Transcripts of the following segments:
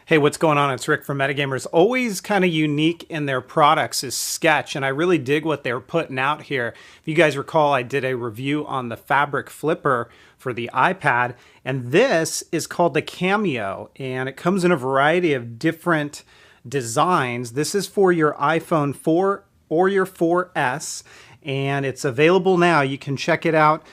Hey, what's going on? It's Rick from Metagamers. Always kind of unique in their products is Skech, and I really dig what they're putting out here. If you guys recall, I did a review on the fabric flipper for the iPad, and this is called the Kameo, and it comes in a variety of different designs. This is for your iPhone 4 or your 4S, and it's available now. You can check it out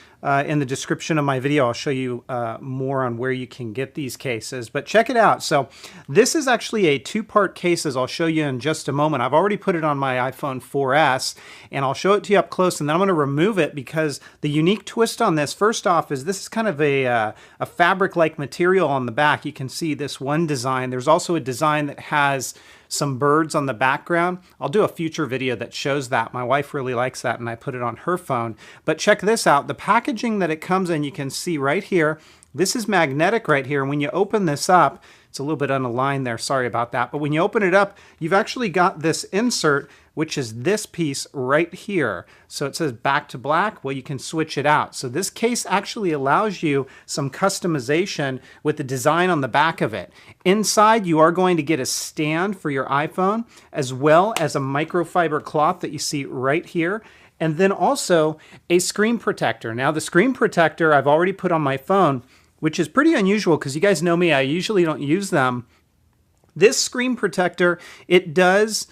in the description of my video. I'll show you more on where you can get these cases, but check it out. So this is actually a two-part case, as I'll show you in just a moment. I've already put it on my iPhone 4S, and I'll show it to you up close, and then I'm going to remove it because the unique twist on this, first off, is this is kind of a fabric-like material on the back. You can see this one design. There's also a design that has some birds on the background. I'll do a future video that shows that. My wife really likes that, and I put it on her phone. But check this out. The packaging that it comes in, you can see right here, this is magnetic right here. And when you open this up, it's a little bit unaligned there, sorry about that. But when you open it up, you've actually got this insert, which is this piece right here. So it says back to black. Well, you can switch it out. So this case actually allows you some customization with the design on the back of it. Inside, you are going to get a stand for your iPhone, as well as a microfiber cloth that you see right here. And then also a screen protector. Now the screen protector I've already put on my phone, which is pretty unusual because you guys know me, I usually don't use them. This screen protector, it does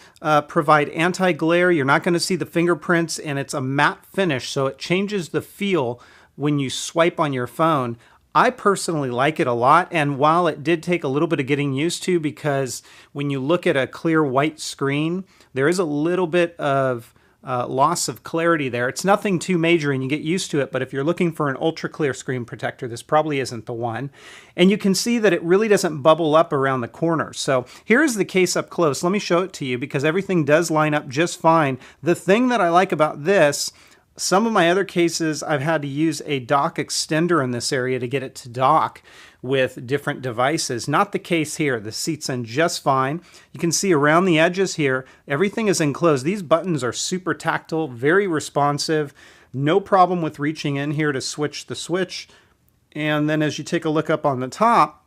provide anti-glare. You're not going to see the fingerprints, and it's a matte finish, so it changes the feel when you swipe on your phone. I personally like it a lot, and while it did take a little bit of getting used to, because when you look at a clear white screen, there is a little bit of loss of clarity there. It's nothing too major and you get used to it, but if you're looking for an ultra clear screen protector, this probably isn't the one. And you can see that it really doesn't bubble up around the corners. So here's the case up close. Let me show it to you because everything does line up just fine. The thing that I like about this, some of my other cases, I've had to use a dock extender in this area to get it to dock with different devices. Not the case here. The seat's in just fine. You can see around the edges here, everything is enclosed. These buttons are super tactile, very responsive. No problem with reaching in here to switch the switch. And then as you take a look up on the top,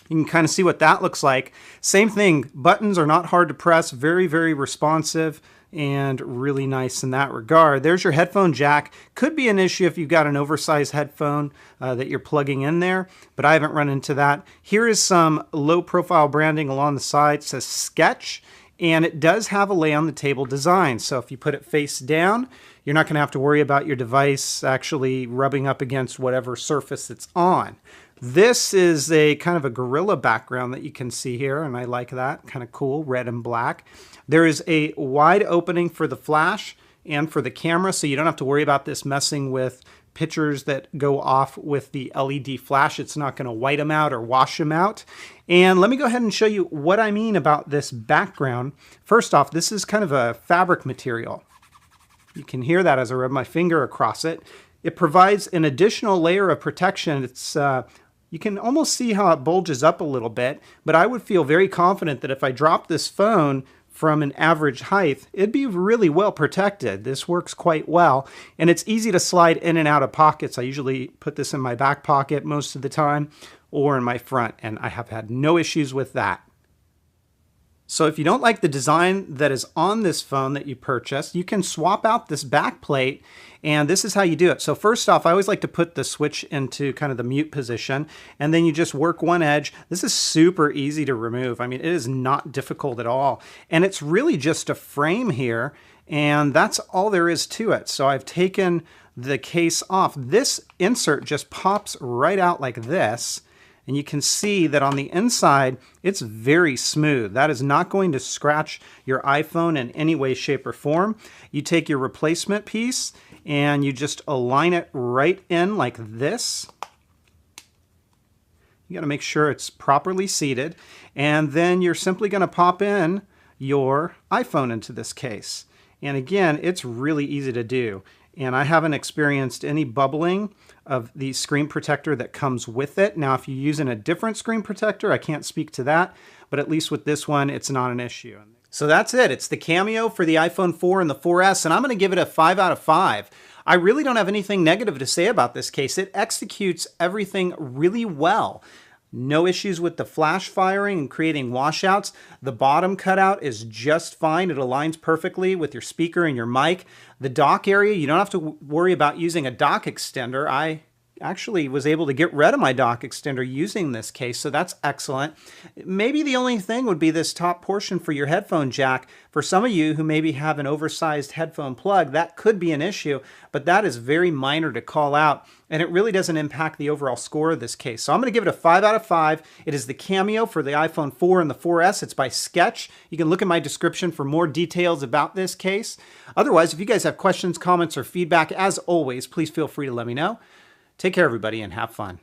you can kind of see what that looks like. Same thing, buttons are not hard to press, very, very responsive and really nice in that regard. There's your headphone jack. Could be an issue if you've got an oversized headphone that you're plugging in there, but I haven't run into that. Here is some low profile branding along the side. It says Skech, and it does have a lay on the table design. So if you put it face down, you're not going to have to worry about your device actually rubbing up against whatever surface it's on. This is a kind of a gorilla background that you can see here, and I like that. Kind of cool, red and black. There is a wide opening for the flash and for the camera, so you don't have to worry about this messing with pictures that go off with the LED flash. It's not going to white them out or wash them out. And let me go ahead and show you what I mean about this background. First off, this is kind of a fabric material. You can hear that as I rub my finger across it. It provides an additional layer of protection. It's you can almost see how it bulges up a little bit, but I would feel very confident that if I drop this phone from an average height, it'd be really well protected. This works quite well, and it's easy to slide in and out of pockets. I usually put this in my back pocket most of the time or in my front, and I have had no issues with that. So if you don't like the design that is on this phone that you purchased, you can swap out this back plate, and this is how you do it. So first off, I always like to put the switch into kind of the mute position, and then you just work one edge. This is super easy to remove. I mean, it is not difficult at all. And it's really just a frame here, and that's all there is to it. So I've taken the case off. This insert just pops right out like this. And you can see that on the inside, it's very smooth. That is not going to scratch your iPhone in any way, shape, or form. You take your replacement piece and you just align it right in like this. You got to make sure it's properly seated. And then you're simply going to pop in your iPhone into this case. And again, it's really easy to do. And I haven't experienced any bubbling of the screen protector that comes with it. Now, if you're using a different screen protector, I can't speak to that, but at least with this one, it's not an issue. So that's it. It's the Kameo for the iPhone 4 and the 4S, and I'm going to give it a 5 out of 5. I really don't have anything negative to say about this case. It executes everything really well. No issues with the flash firing and creating washouts. The bottom cutout is just fine. It aligns perfectly with your speaker and your mic. The dock area, you don't have to worry about using a dock extender. I actually was able to get rid of my dock extender using this case, so that's excellent. Maybe the only thing would be this top portion for your headphone jack. For some of you who maybe have an oversized headphone plug, that could be an issue, but that is very minor to call out, and it really doesn't impact the overall score of this case. So I'm going to give it a 5 out of 5. It is the Kameo for the iPhone 4 and the 4S. It's by Skech. You can look in my description for more details about this case. Otherwise, if you guys have questions, comments, or feedback, as always, please feel free to let me know. Take care, everybody, and have fun.